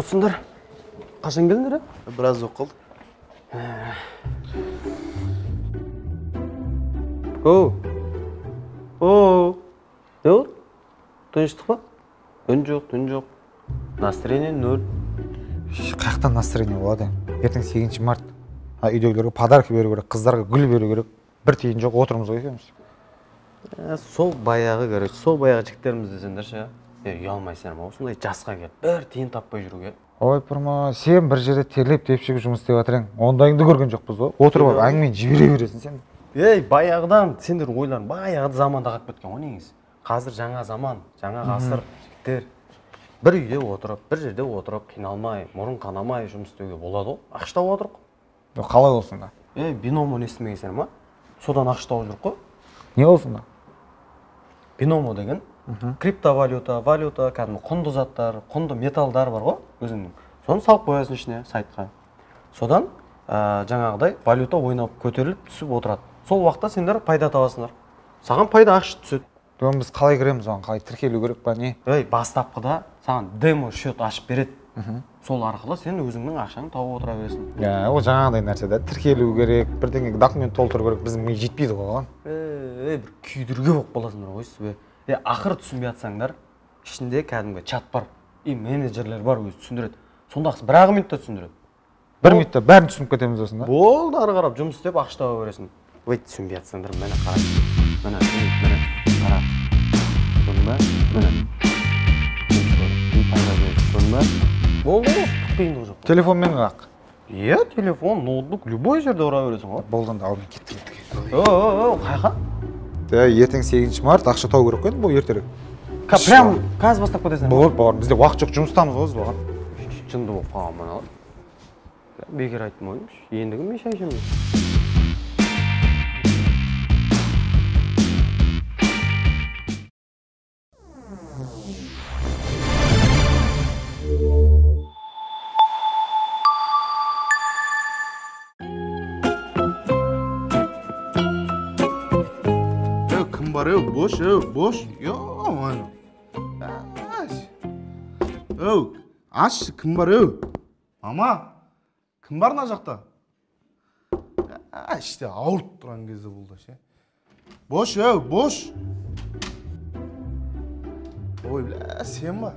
тұрсыңдар? Қашан келдіңдер? Біраз болып қалды. Не olur? Тыныштық па? Үн жоқ. Настроение нөл. Қаяқтан настроение болады? Ертең 8 март. Үйдегілерге подарка беру керек, қыздарға гүл беру керек. Бір тиын жоқ, отырмыз ғой екеуміз. Сол баяғы жігіттеріміз десеңдерші. Ұялмайсыңдар ма? Осындай жасқа келіп, бір тиын таппай жүруге. Ой, пырма, сен бір жерде терлеп тепшігіп жұмыс істеп жатырың. Ондайыңды көрген жоқпыз ғой. Отырып алып әңгімені жібере бересің сен. Баяғыдан сендер ойларың баяғы заманда қалып кеткен ғой негізі. Қазір жаңа заман, жаңа ғасыр жігіттер. Бір үйде отырып, бір жерде отырып, қиналмай, мұрын қанамай жұмыс істеуге болады ғой. Ақша тауып отырық. Қалай болсын да? Биномо естімегенсіңдер ма? Содан ақша тауып жүрік қой. Не болсын да? Биномо деген криптовалюта, валюта, кәдімгі құнды заттар, құнды металдар бар ғой, өзіңнің. Соны салып қоясың ішіне, сайтқа. Содан жаңағыдай валюта ойнап көтеріліп түсіп отырады. Сол уақытта сендер пайда табасыңдар. Саған пайда ақша түседі. Біз қалай кіреміз оған, қалай тіркелу керек па не? Бастапқыда саған демо счет ашып береді. Сол арқылы сен өзіңнің ақшаңды тауып отыра бересің. Ол жаңағыдай нәрсе да, тіркелу керек, бірдеңе документ толтыру керек, біздің ми жетпейді ғой оған. Бір күйдірге болып қаласыңдар ғой сіз. Ақыры түсінбей жатсаңдар, ішінде кәдімгі чат бар, менеджерлер бар, өзі түсіндіреді. Сондақсы бір-ақ минутта түсіндіреді. Бір минутта бәрін түсініп кетеміз осында. Болды, ары қарап жұмыс істеп ақша таба бересің. Түсінбей жатсаңдар, міне қара. Міне, қара. Көрдің бе? Міне. Болды, қиындығы жоқ. Телефонмен қақ. Телефон, ноутбук, любой жерде ұра бересің ғой. Болдың да, алмен кеттік. Қайқа? Ертең 8 март ақша тау керек қой, бұл ертерек. Прям қазір бастап кетесің. Болады, бізде уақыт жоқ, жұмыстамыз ғой біз оған. Жынды болып қалған мына. Бекер айттым ойымш. Ендігі мен шай ішемін. Кім бар бош. Аш, кім бар Мама, кім бар мына жақта? Іште ауырып тұрған кезде болды ше. Бош. Ой, бля, сен ба?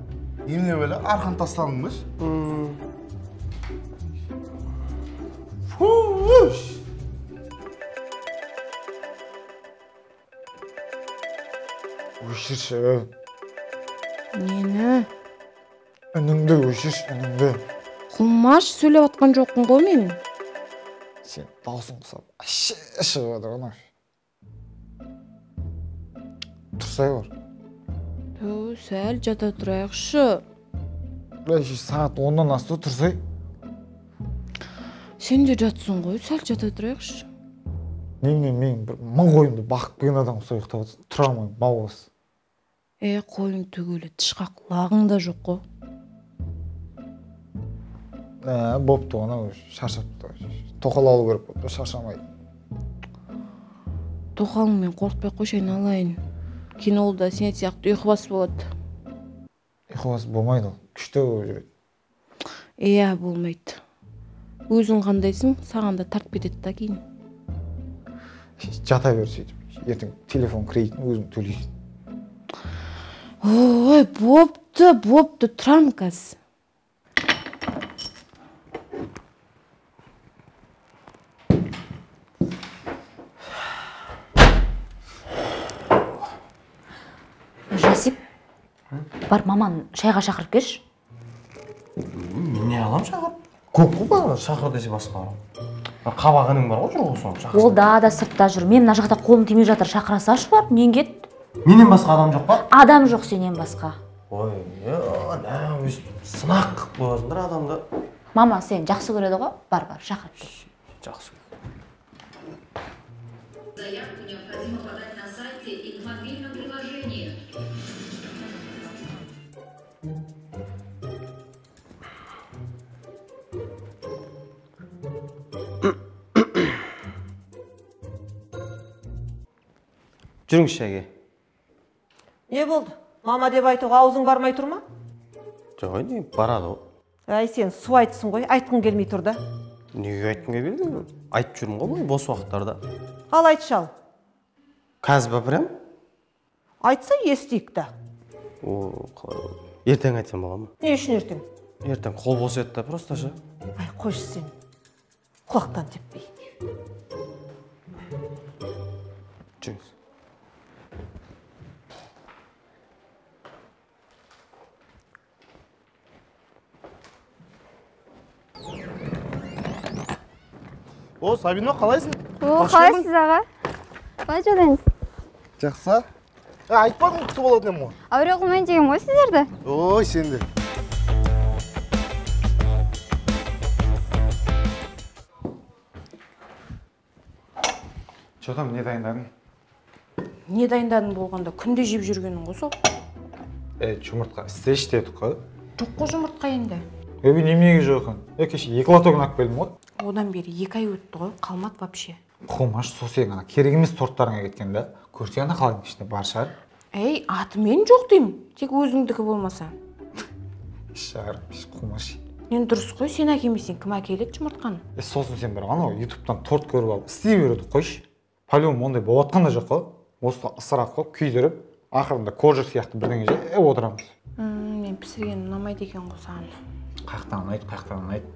Еміне бөлі арқан тастадың баш? Фуш! Өшірші. Нені? Үніңді өшірш, үніңді. Құлмаш сөйлеп атқан жоқпын ғой мен. Сен даусың құсап, шығып отыр ғана. Тұрсай бар. Сәл жата тұрайықшы. Сағат 10-нан асты тұрсай. Сен де жатсың ғой, сәл жата тұрайықшы. Мен бір мың қойымды бақып келген адам ұсай ұйықтап отырсын. Тұра алмайым, мау болсын. Қойың түгілі тышқақ лағың да жоқ қой. Бопты ғана шаршапты. Тоқал алу керек болды, шаршамайды. Тоқалыңмен қорқпай қойшайын алайын. Кинолда сен сияқты ұйқыбас болады. Ұйқыбас болмайды ол, күшті жүреді. Болмайды. Өзің қандайсың, саған да тартып кетеді да кейін. Жата бер сөйтіп. Ертең телефон кредитін өзің төлейсің. Ой, бопты, тұрам қазір. Жасип, бар маман шайға шақырып кеш. Не алам шақырып? Көп қой бар, шақыр десе басқа. Қабағының бар ғой жоқ соны шақыр. Ол да сыртта жүр. Мен мына жақта қолым тимей жатыр, шақырасашы бар, мен кет. Менен басқа адам жоқ па? Адам жоқ сенен басқа. Ой, сынақ қылып қойасыңдар адамды. Мама сен жақсы көреді ғой, бар, шақырып кет. Жақсы. Заявку необходимо подать на сайте и в мобильном приложении. Жүріңіз шайге. Не болды? Мама деп айтуға аузың бармай тұр ма? Жоқ, не барады ғой. Әй, сен су айтсың ғой, айтқың келмей тұр да. Неге айтқым келмейді? Айтып жүрмін ғой былай бос уақыттарда. Ал айтшы ал. Қазір ба прям? Айтса естейік та. Ертең айтсам бола ма? Не үшін ертең? Ертең қол бос еді да просто ше. Ай, қойшы сен. Құлақтан теппей. Жүріңіз. О, Сабино, қалайсың? Қалайсыз аға? Қалай жағдайыңыз? Жақсы. Айтпадың күтіп алатын ем ғой. Әуре қылмайын деген ғой сіздерді? Ой, сенде. Че там, не дайындадың? Не дайындадың болғанда күнде жеп жүргенің ғой сол? Жұмыртқа істеші дедік қой. Жоқ қой жұмыртқа енді. Өбі неменеге жоқ екен? Кеше 2 лотогын алып келдім ғой. Одан бері 2 ай өтті ғой, қалмады вообще. Қумаш, сол сенің ана керек емес торттарыңа кеткен да. Көрсе ана қалайдың ішінде бар шығар. Ей, атымен жоқ деймін, тек өзіңдікі болмаса. Шағырмыш, қумаш. Мен дұрыс қой, сен әкемесен кім әкеледі жұмыртқаны? Сосын сен бір ана ютубтан торт көріп алып істей береді қойшы. По-любому ондай болатқан да жоқ қой. Осы ысырақ қойып күйдіріп, ақырында кожа сияқты бірдеңе жеп отырамыз. Мен пісірген ұнамайды екен ғой саған. Қаяқтан ұнайды.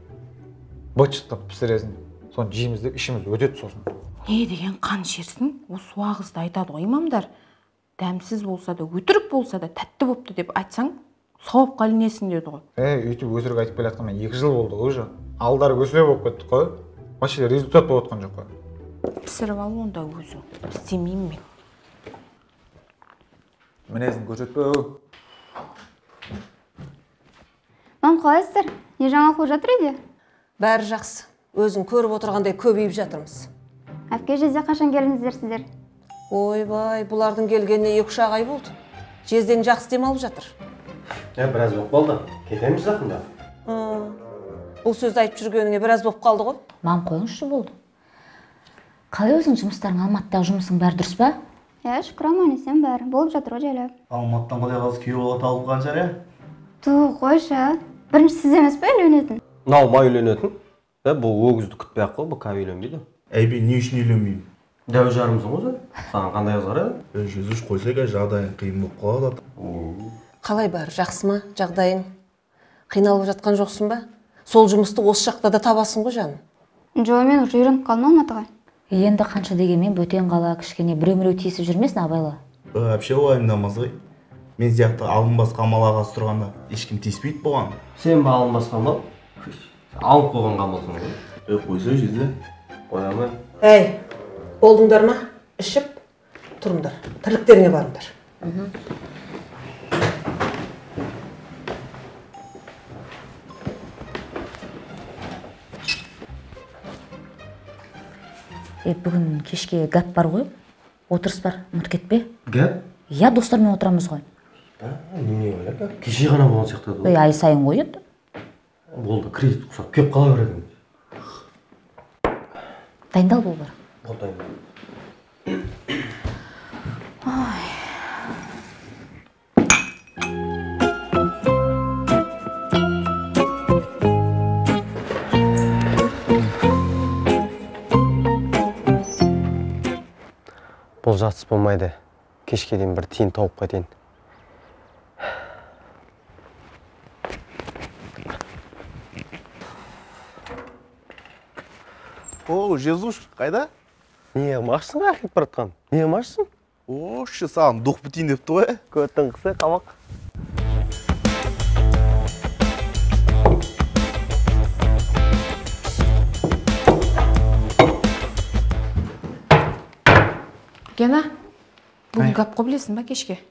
Быт-шыттап пісіресің. Соны жейміз деп ішіміз өтеді сосын. Не деген қан ішерсің? Осы уағызды айтады ғой имамдар. Дәмсіз болса да, өтірік болса да, тәтті бопты деп айтсаң, сауапқа ілінесің деді ғой. Өйтіп өтірік айтып келе жатқан мен 2 жыл болды ғой уже. Алдары көсіле болып кетті қой. Вообще результат болып жатқан жоқ қой. Пісіріп ал онда өзің. Істемеймін мен. Мінезін көрсетпе. Мам, қалайсыздар? Не жаңалық болып жатыр үйде? Бәрі жақсы. Өзің көріп отырғандай көбейіп жатырмыз. Әпке жезде қашан келдіңіздер сіздер? Ойбай, бұлардың келгеніне 2-3 ай болды. Жезден жақсы демалып жатыр. Біраз болып қалды. Кетеміз жақында. Бұл сөзді айтып жүргеніңе біраз болып қалды ғой. Мам, қойыңызшы болды. Қалай өзің жұмыстарың, Алматыдағы жұмысың бәрі дұрыс па? Шүкір аман есен бәрі. Болып жатыр ғой жайлап. Алматыдан қалай қыз күйеу бала тауып қанша ә? Қойшы. Бірінші сіз емес пе үйленетін? Мынау ма үйленетін? Бұл өгізді күтпей-ақ қой, бұл кәу үйленбейді. Әйбе, не үшін үйленбеймін? Дәу жарымсың ғой сен? Саған қандай қыз қарады? Жүзіш қойсай жағдайың қиын болып қалады. Қалай бар, жақсы ма жағдайың? Қиналып жатқан жоқсың ба? Сол жұмысты осы жақта да табасың ғой жаным. Жоқ, мен уже үйреніп қалдым Алматыға. Енді қанша дегенмен бөтен қала кішкене біреу тиісіп жүрмесін абайлы. Вообще уайымдамас ғой. Мен сияқты алынбас қамал ағасы тұрғанда ешкім тиіспейді болған. Сен ба алынбас қамал? Алып қойған қамалсың ғой. Қойсай жезде. Қоямын. Әй, болдыңдар ма? Ішіп, тұрыңдар. Тірліктеріне барыңдар. Бүгін кешке гәп бар ғой? Отырыс бар, ұмыт кетпе. Гәп? Я достармен отырамыз ғой. Неме ойлап? Кеше ғана болған сияқты еді. Ай сайын ғой еді. Болды, кредит құсап, кеп қала береді. Дайындал бол бар. Дайындал. Бұл жатыс болмайды. Кешке дейін бір тиын тауып қайтайын. О, Жезуш, қайда? Не қымашсың қақиып баратқан? Не қымашсың? Ошы, саған доқ бітейін депті ғой. Көттің қысы қамақ. Гена, бүгін гәп қой білесің ба кешке?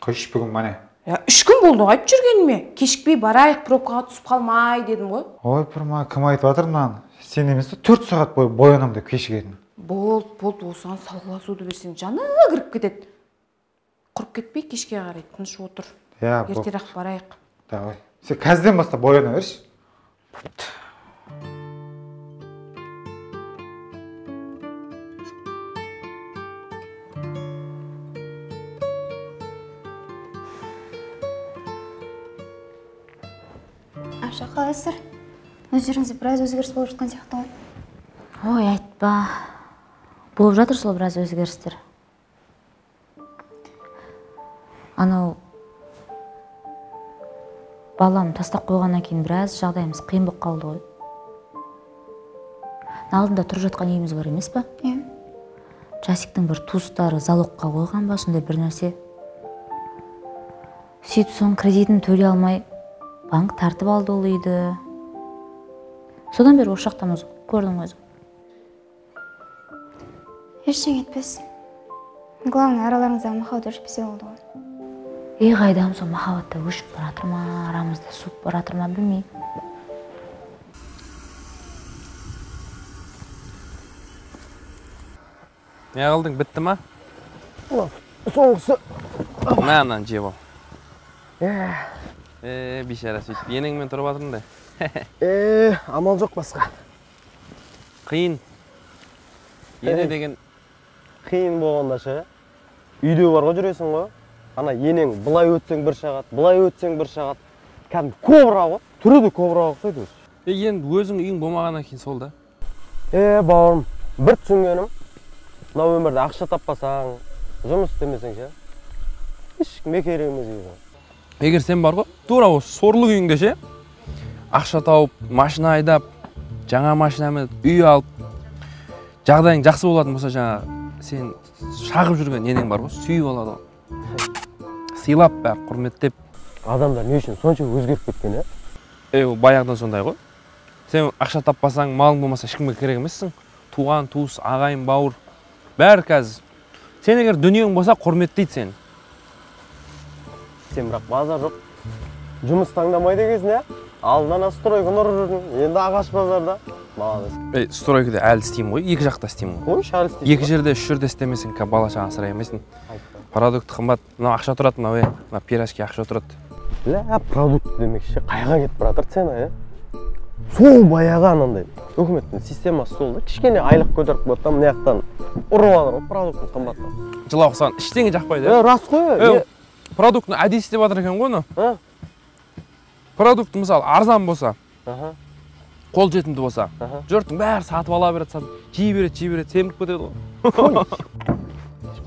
Қойшы бүгін мане. 3 күн болды айтып жүргеніме. Кешікпей барайық, пробкаға түсіп қалмай дедім ғой. Ой, пырма, кім айтып жатыр мынаны? Сен емес 4 сағат бойы боянам деп кешігетін. Болды, осыған салғыласуды берсең жаны кіріп кетеді. Құрып кетпей кешке қарай тыныш отыр. Ертерек барайық. Давай. Сен қазірден бастап бояна берші. Апша, қалайсыздар? Өздеріңізде біраз өзгеріс болып жатқан сияқты ғой. Ой, айтпа. Болып жатыр сол біраз өзгерістер. Анау балам тастап қойғаннан кейін біраз жағдайымыз қиын болып қалды ғой. Алдында тұрып жатқан үйіміз бар емес па? Иә. Жасиктің бір туыстары залогқа қойған ба, сондай бір нәрсе. Сөйтіп соның кредитін төлей алмай, банк тартып алды ол үйді. Содан бері осы жақтамыз, көрдің өзің. Ештеңе етпес. Главное, араларыңыздағы махаббат өшпесе болды ғой. Қайдам сол махаббатта өшіп баратыр ма, арамызда суып баратыр ма, білмеймін. Не қылдың, бітті ма? Соңғысы. Мәнан жеп ал. Бейшара сөйтіп, енеңмен тұрып жатырмын да. Амал жоқ басқа. Қиын. Ене деген... Қиын болғанда ше, үйде бар ғой жүресің ғой. Ана енең былай өтсең бір шағат, былай өтсең бір шағат. Кәдімгі кобра ғой, түрі де кобра ұқсайды өзі. Енді өзің үйің болмағаннан кейін сол да. Бауырым, бір түсінгенім, мына өмірде ақша таппасаң, жұмыс істемесең ше, ешкім керек емес үйге. Егер сен бар ғой, тура осы сорлы күйіңде ше, ақша тауып, машина айдап, жаңа машинамен үй алып, жағдайың жақсы болатын болса жаңа, сен шағып жүрген енең бар ғой, сүйіп алады ғой. Сыйлап бәрі, құрметтеп. Адамдар не үшін сонша өзгеріп кеткен, Ол баяғыдан сондай ғой. Сен ақша таппасаң, малың болмаса ешкімге керек емессің. Туған, туыс, ағайын, бауыр, бәрі қазір. Сен егер дүниең болса, құрметтейді сен. Сен бірақ базар жоқ. Жұмыс таңдамайды екенсің, алдынан стройканы ұрып жүрдің, енді ағаш базарда. Молодец. Стройкада әлі істеймін ғой, екі жақта істеймін ғой. Қойшы, әлі істейсің. Екі жерде, үш жерде істемесең, бала шаға асырай емесің. Продукт қымбат, мына ақша тұрады, мына пирожки ақша тұрады. Продукт демекші, қайға кетіп баратыр цена, Сол баяғы анандай. Өкіметтің системасы сол да, кішкене айлық көтеріп қойды, мына жақтан ұрып алыр ғой, продукттың қымбаттан. Жылауық саған іштеңе жақпайды. Рас қой. Продуктыны әдейі істеп жатыр екен ғой, продукты мысалы арзан болса, қол жетімді болса, жұрттың бәрі сатып ала береді, жей береді, семіп кетеді ғой.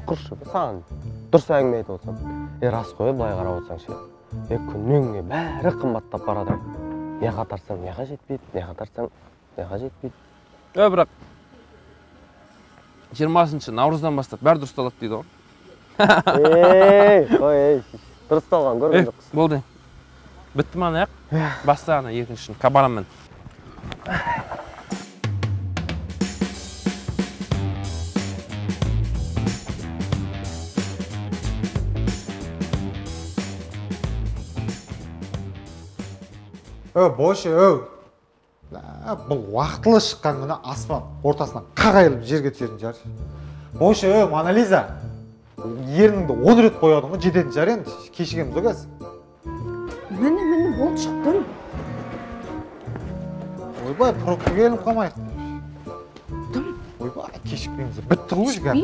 Құршы, саған дұрыс әңгіме айтып отырсам. Рас қой, былай қарап отырсаң ше. Күннен бәрі қымбаттап барады. Не қатарсаң, неға жетпейді, не қатарсаң, неға жетпейді. Бірақ 20 наурыздан бастап бәрі дұрысталады дейді ғой. Дұрысталған көрген жоқсың. Болды. Бітті ма аяқ? Баста ана екіншісін, кабараммен. Бойшы, бұл уақытылы шыққан күні аспан ортасынан қағайылып жерге түсетін шығар. Бойшы, Мона Лиза, ерніңді 10 рет қоядың ғой, жететін шығар енді, кешігеміз ғой қазір. Міне, болды шықтым. Ойбай, пробка келіп қалмайық. Ойбай, кешікпейміз, бітті ғой жігер.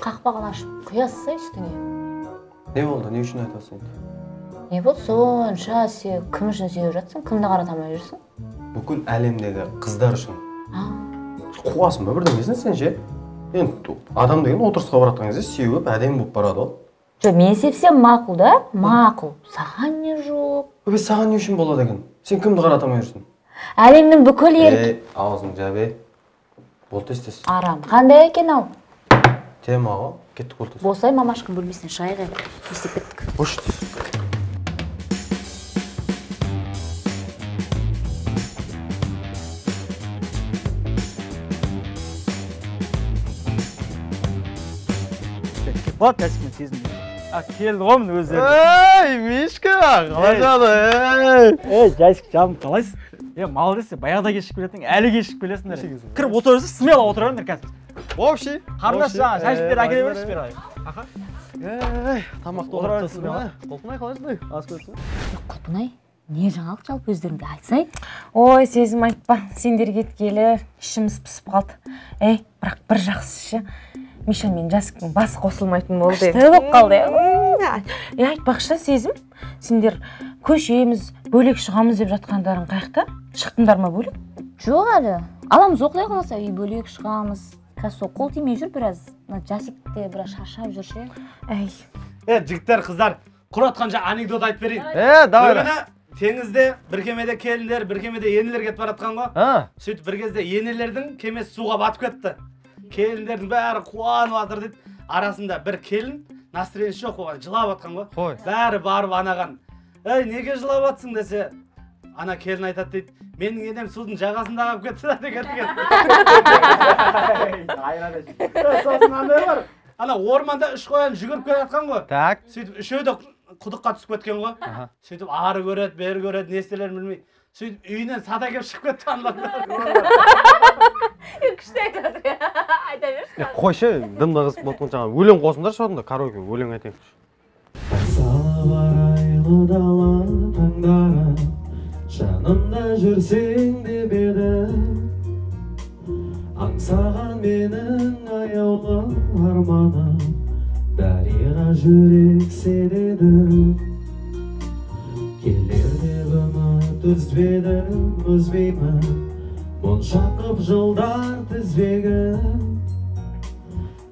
Қақпағын ашып, құясыз үстіңе. Не болды, не үшін айтасың? Не болды, сонша сен кім үшін сүйіп жатсың, кімді қаратамай жүрсің? Бүкіл әлемдегі қыздар үшін. Қуасың ба бірдеңесін сен ше? Енді адам деген отырысқа баратқан кезде сүйіп, әдемі болып барады ғой. Жоқ, мен сепсем мақұл да, мақұл. Саған не жоқ? Саған не үшін болады екен? Сен кімді қаратамай жүрсің? Әлемнің бүкіл ерік. Аузың жабе. Болды естес. Арам, қандай екен ау? Тема ғой, кеттік болды. Болсай, мамашқын бөлмесіне шай қайып, естеп кеттік. Бош дес. Бak кәсіпмен сезінді. Келді ғой міне өздері. Мишка, қалай жады? Жайсық жаным, қалайсыз? Молодец, баяғыда кешіп келетін, әлі кешіп келесіңдер. Кіріп отырсыз, смело отыра беріңдер қазір. Вообще. Қарындас жаңа шәшіктер әкеле беріңізші бері. Тамақты отыра беріңіз. Құлпынай қалайсың? Ас көрсің? Құлпынай? Не жаңалық жалпы өздеріңде айтсай? Ой, Сезім айтпа, сендер кеткелі ішіміз пысып қалды. Бірақ бір жақсышы, Миша мен Жасиктің басы қосылмайтын болды. Күшті болып қалды. Айтпақшы, Сезім, сендер көшеміз, бөлек шығамыз деп жатқандарың қаяқта? Шықтыңдар ма бөлек? Жоқ әлі. Аламыз оқылай қаласа, үй бөлек шығамыз. Қазір қол тимей жүр біраз. Жасикте біраз шаршап жүр ше. Жігіттер, қыздар, құратқанша анекдот айтып берейін. Давай. Теңізде бір кемеде келіндер, бір кемеде енелер кетіп баратқан ғой. Сөйтіп бір кезде енелердің кемесі суға батып кетті. Келіндердің бәрі қуанып жатыр дейді. Арасында бір келін настроениесі жоқ болған, жылап жатқан ғой. Бәрі барып анаған, неге жылап жатсың десе, ана келін айтады дейді, менің енем судың жағасында қалып кетті да деген. Сосын андай бар. Ана орманда үш қоян жүгіріп келе жатқан ғой. Сөйтіп үшеуі де құдыққа түсіп кеткен ғой. Сөйтіп ары көреді, бері көреді, не істелерін білмей. Сөйтіп үйінен сата келіп шығып кетті аналар. Күшті айтады. Айта берші. Қойшы, дымда қызып болдың жаңа өлең қосыңдар шоғында, караоке өлең айтайықшы. Салбарайлы дала таңдары, жанымда жүрсең деп едім. Аңсаған менің аяулы арманым, дариға жүрек сенедім. Келер деп үміт үзбеймін, мұншақып жылдар тізбегім.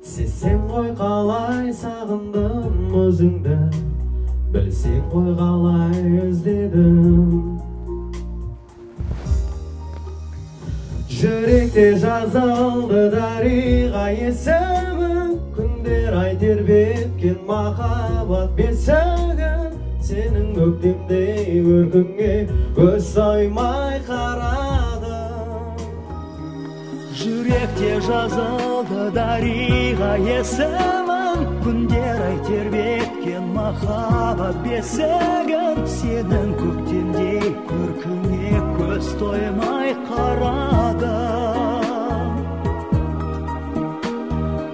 Сезсең ғой қалай сағындым өзіңді, білсең ғой қалай іздедім. Жүректе жазылды дариға есімің, күндер ай тербеткен махаббат бесігін. Сенің көктемдей көркіңе көз саймай қарадым. Жүректе жазылды дариға есімің, күндер ай тербеткен махаббат бесігін. Сенің көктемдей көркіңе көз тоймай қарадым.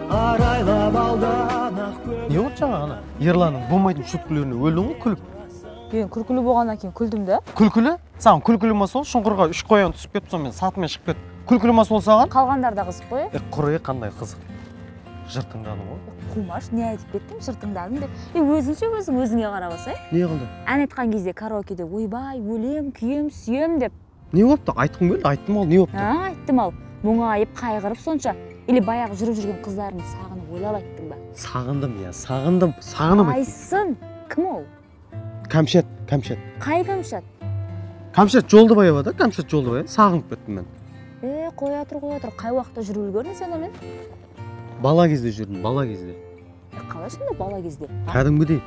Арайлап алдан ақ көңіл. Не болды жаңа ана? Ерланның болмайтын шүткілеріне өлдің ғой күліп. Мен күлкілі болғаннан кейін күлдім да. Күлкілі? Саған күлкілі ма сол? Шұңқырға үш қоян түсіп кетіп сонымен сатымен шығып кетті. Күлкілі ма сол саған? Қалғандар да қызық қой. Құры қандай қызық. Жыр тыңдадың ғой. Қумаш, не айтып кеттім, жыр тыңдадым деп. Өзіңе қарап алсай. Не қылды? Ән айтқан кезде караокеде ойбай, өлем, күйем, сүйем деп. Не болыпты? Айтқым келді, айттым ал, не болыпты? Айттым ал. Мұңайып, қайғырып сонша. Или баяғы жүріп жүрген қыздарыңды сағынып ойлап айттың ба? Сағындым, сағынып. Айсын, кім ол? Кәмшат. Қай Кәмшат? Кәмшат Жолдыбаева да, Кәмшат Жолдыбаева. Сағынып кеттім мен. Қоя тұр. Қай уақытта жүріп үлгердің сен онымен? Бала кезде жүрдім, бала кезде. Қалай сонда бала кезде? Кәдімгідей.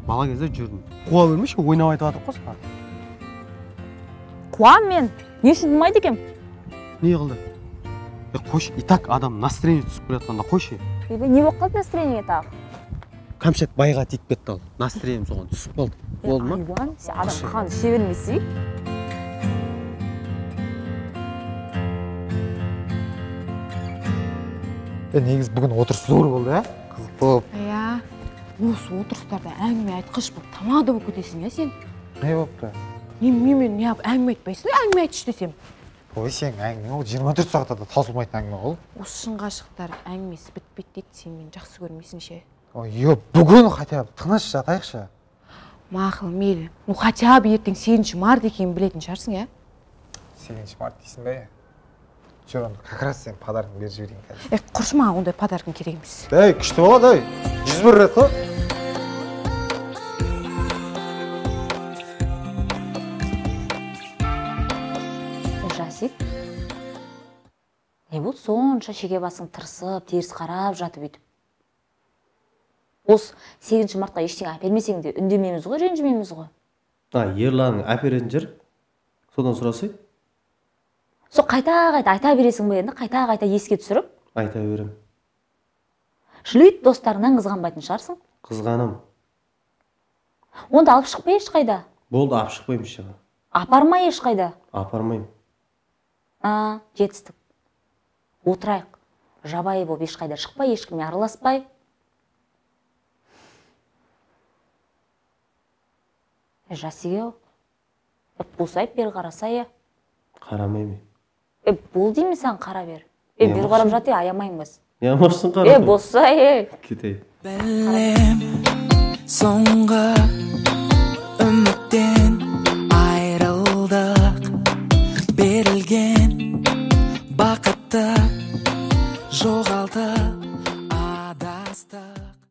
Бала кезде жүрдім. Қуа бермеші, ойнап айтып жатыр қой. Қуам мен. Не үшін болмайды екем? Не қылды? Қойшы, и так адам настроение түсіп келе жатқанда қойшы. Не болып қалды настроение тағы? Кәмшат байға тиіп кетті ал. Настроением соған түсіп қалды. Болды ма? Айуан, сен адам қаны іше бермесей. Негіз бүгін отырыс зор болды, қызық болып. Осы отырыстарда әңгіме айтқыш болып тамады болып кетесің, сен? Не болыпты? Мен не әңгіме айтпайсың, әңгіме айтшы десем. Ой, сен әңгіме ол 24 сағатта да таусылмайтын әңгіме ол. Осы шын ғашықтар әңгімесі бітпейді дейді, сен мені жақсы көрмейсің ше. Ой, бүгін хотя бы тыныш жатайықшы. Мақыл, мейлі. Хотя бы ертең 7 март екенін білетін шығарсың, 7 март дейсің бе? Жүр, как раз сен подаркын беріп жіберейін қазір. Құршы маған ондай подаркын керек емес. Күшті болады, 101 рет қой. Жасик, не болды сонша шеге басың тырысып, теріс қарап жатып өйтіп? Осы 8 мартқа ештеңе әпермесең де үндемейміз ғой, ренжімейміз ғой. Ерланның әперетін жыр, содан сұрасай? Сол қайта айта бересің бе енді, қайта еске түсіріп? Айта берем. Шлит достарынан қызғанбайтын шығарсың? Қызғаным. Онда алып шықпай ешқайда? Болды, алып шықпайым шыға. Апармай ешқайда? Апармайым. Жетістік. Отырайық. Жабайы болып ешқайда шықпай, ешкімге араласпай. жасиге бусайып бері қарасай. Қарамаймын. Бол деймін саған қара бер. Бері қарап жат, аямаймыз. Ямарсың қарап. Босай. Кетейін. Білем, соңғы үміттен айрылдық, берілген бақытты жоғалтып